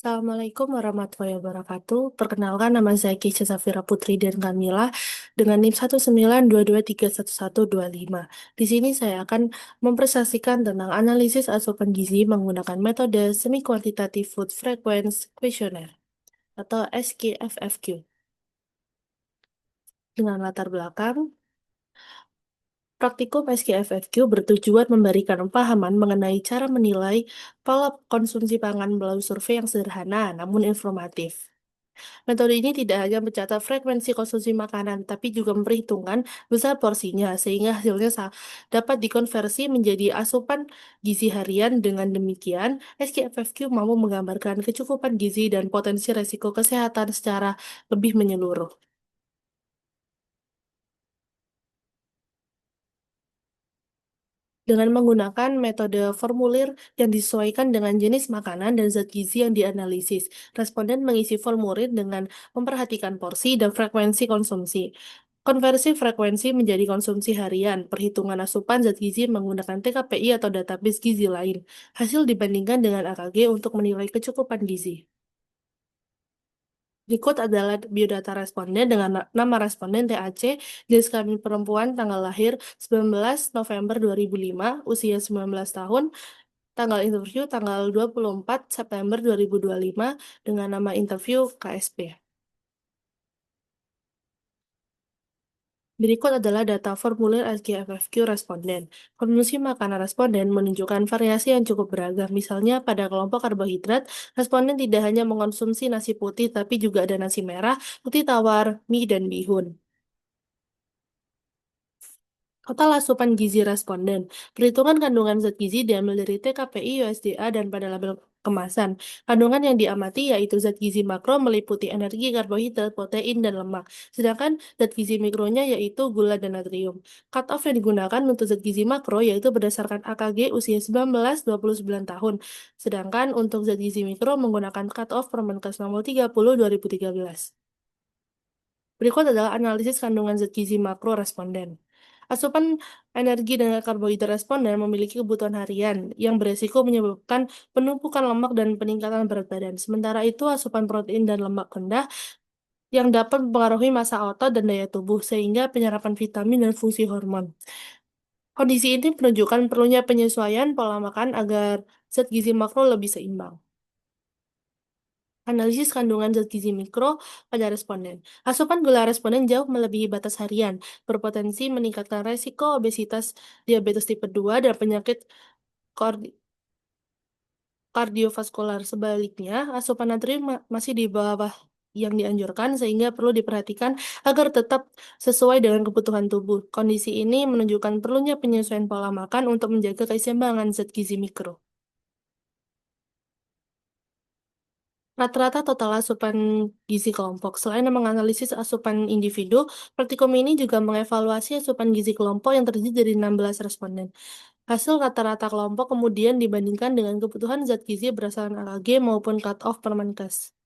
Assalamualaikum warahmatullahi wabarakatuh. Perkenalkan nama saya Keisha Safira Putri dan Kamila dengan NIM 192231125. Di sini saya akan mempresentasikan tentang analisis asupan gizi menggunakan metode Semi Quantitative Food Frequency Questionnaire atau SQFFQ. Dengan latar belakang, praktikum SQFFQ bertujuan memberikan pemahaman mengenai cara menilai pola konsumsi pangan melalui survei yang sederhana namun informatif. Metode ini tidak hanya mencatat frekuensi konsumsi makanan, tapi juga memperhitungkan besar porsinya, sehingga hasilnya dapat dikonversi menjadi asupan gizi harian. Dengan demikian, SKFFQ mampu menggambarkan kecukupan gizi dan potensi resiko kesehatan secara lebih menyeluruh. Dengan menggunakan metode formulir yang disesuaikan dengan jenis makanan dan zat gizi yang dianalisis, responden mengisi formulir dengan memperhatikan porsi dan frekuensi konsumsi. Konversi frekuensi menjadi konsumsi harian, perhitungan asupan zat gizi menggunakan TKPI atau database gizi lain. Hasil dibandingkan dengan AKG untuk menilai kecukupan gizi. Berikut adalah biodata responden dengan nama responden TAC, jenis kelamin perempuan, tanggal lahir 19 November 2005, usia 19 tahun, tanggal interview tanggal 24 September 2025 dengan nama interview KSP. Berikut adalah data formulir SKFFQ responden. Konsumsi makanan responden menunjukkan variasi yang cukup beragam. Misalnya, pada kelompok karbohidrat, responden tidak hanya mengonsumsi nasi putih, tapi juga ada nasi merah, roti tawar, mie, dan bihun. Total asupan gizi responden. Perhitungan kandungan zat gizi diambil dari TKPI, USDA, dan pada label kemasan. Kandungan yang diamati yaitu zat gizi makro meliputi energi, karbohidrat, protein, dan lemak. Sedangkan zat gizi mikronya yaitu gula dan natrium. Cut-off yang digunakan untuk zat gizi makro yaitu berdasarkan AKG usia 19-29 tahun. Sedangkan untuk zat gizi mikro menggunakan cut-off Permenkes nomor 30 2013. Berikut adalah analisis kandungan zat gizi makro responden. Asupan energi dan karbohidrat responden memiliki kebutuhan harian yang beresiko menyebabkan penumpukan lemak dan peningkatan berat badan. Sementara itu, asupan protein dan lemak rendah yang dapat mempengaruhi massa otot dan daya tubuh, sehingga penyerapan vitamin dan fungsi hormon. Kondisi ini menunjukkan perlunya penyesuaian pola makan agar zat gizi makro lebih seimbang. Analisis kandungan zat gizi mikro pada responden. Asupan gula responden jauh melebihi batas harian, berpotensi meningkatkan resiko obesitas, diabetes tipe 2, dan penyakit kardiovaskular. Sebaliknya, asupan natrium masih di bawah yang dianjurkan, sehingga perlu diperhatikan agar tetap sesuai dengan kebutuhan tubuh. Kondisi ini menunjukkan perlunya penyesuaian pola makan untuk menjaga keseimbangan zat gizi mikro. Rata-rata total asupan gizi kelompok. Selain menganalisis asupan individu, praktikum ini juga mengevaluasi asupan gizi kelompok yang terdiri dari 16 responden. Hasil rata-rata kelompok kemudian dibandingkan dengan kebutuhan zat gizi berdasarkan AKG maupun cut-off Permenkes.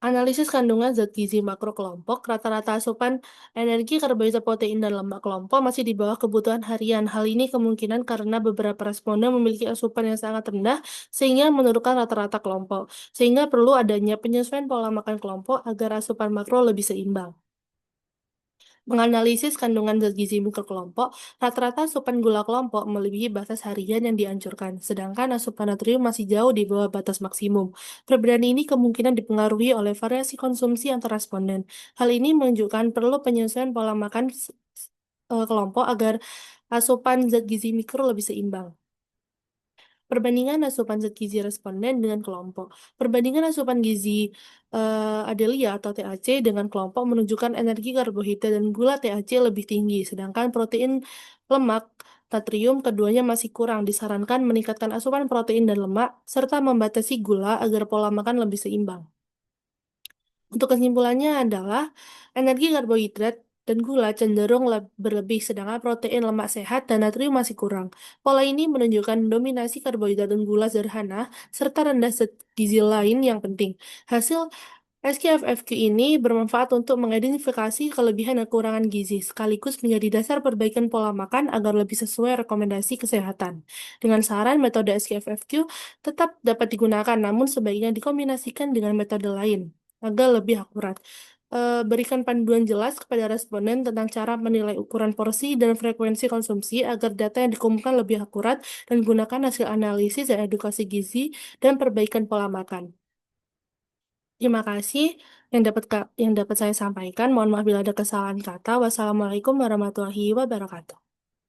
Analisis kandungan zat gizi makro kelompok, rata-rata asupan energi, karbohidrat, protein, dan lemak kelompok masih di bawah kebutuhan harian. Hal ini kemungkinan karena beberapa responden memiliki asupan yang sangat rendah sehingga menurunkan rata-rata kelompok. Sehingga perlu adanya penyesuaian pola makan kelompok agar asupan makro lebih seimbang. Menganalisis kandungan zat gizi mikrokelompok, rata-rata asupan gula kelompok melebihi batas harian yang dianjurkan, sedangkan asupan natrium masih jauh di bawah batas maksimum. Perbedaan ini kemungkinan dipengaruhi oleh variasi konsumsi antar responden. Hal ini menunjukkan perlu penyesuaian pola makan kelompok agar asupan zat gizi mikro lebih seimbang. Perbandingan asupan zat gizi responden dengan kelompok. Perbandingan asupan gizi Adelia atau TAC dengan kelompok menunjukkan energi, karbohidrat, dan gula TAC lebih tinggi, sedangkan protein, lemak, natrium keduanya masih kurang. Disarankan meningkatkan asupan protein dan lemak, serta membatasi gula agar pola makan lebih seimbang. Untuk kesimpulannya adalah energi, karbohidrat, dan gula cenderung berlebih, sedangkan protein, lemak sehat, dan natrium masih kurang. Pola ini menunjukkan dominasi karbohidrat dan gula sederhana, serta rendah zat gizi lain yang penting. Hasil SKFFQ ini bermanfaat untuk mengidentifikasi kelebihan dan kekurangan gizi, sekaligus menjadi dasar perbaikan pola makan agar lebih sesuai rekomendasi kesehatan. Dengan saran, metode SKFFQ tetap dapat digunakan, namun sebaiknya dikombinasikan dengan metode lain agar lebih akurat. Berikan panduan jelas kepada responden tentang cara menilai ukuran porsi dan frekuensi konsumsi agar data yang dikumpulkan lebih akurat dan gunakan hasil analisis dan edukasi gizi dan perbaikan pola makan. Terima kasih yang dapat saya sampaikan. Mohon maaf bila ada kesalahan kata. Wassalamualaikum warahmatullahi wabarakatuh.